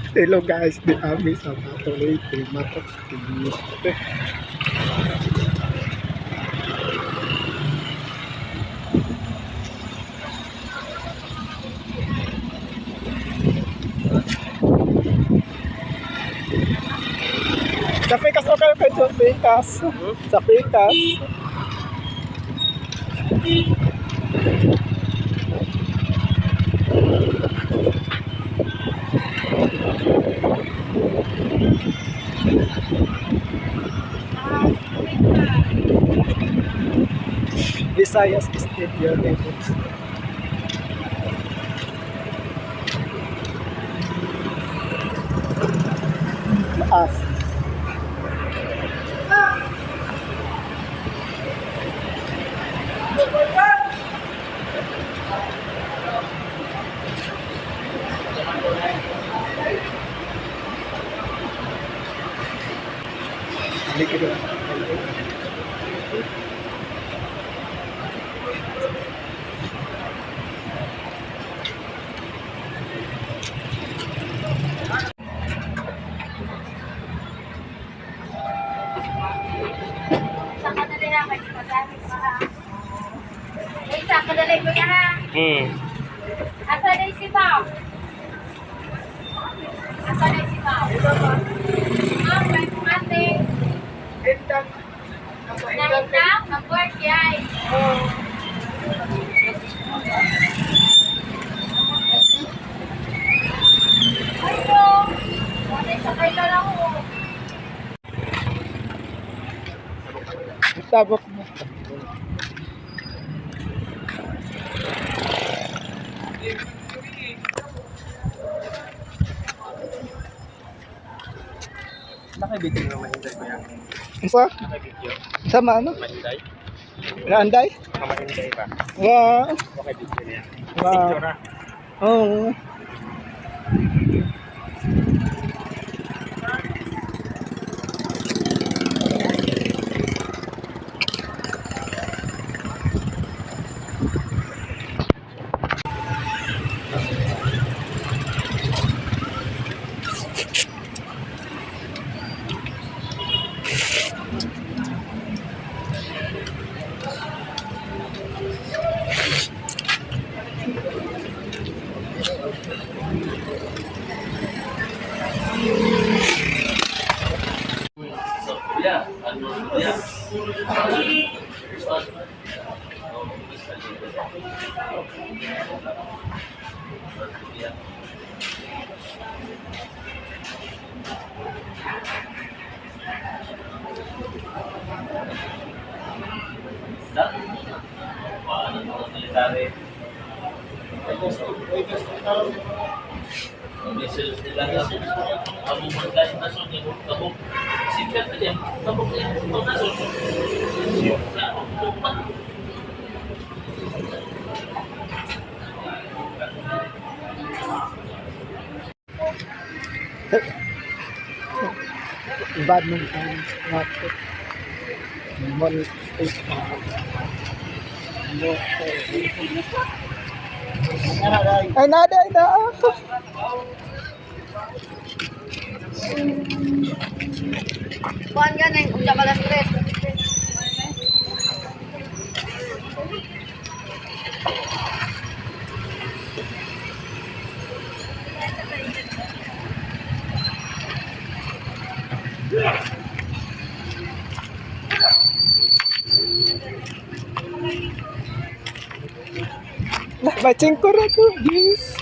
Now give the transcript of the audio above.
Hello guys, di kami sa patuloy matok TV. Sa pikas okay kay sa pikas. Sa pikas. Visayas State University. Taas. Padalay ko niya ha. Asa na si Pao? Asa na si Pao? Kaya kung ate. Nangitang? Mag-work yay. Ayo. Wala sakay ka lang ho. Sabok mo. Nakabitid ng Mahinday ko yan. Isa? Nakabitid. Sama ano? Mahinday? Naanday? Mahinday ba? Wow. Nakabitid niya. Wow. Picture na. Oh. Badminton, racket, volleyball, ay nada, ay na. Kuhan ka na yung ulang alas 3. Bacing ko na to, please.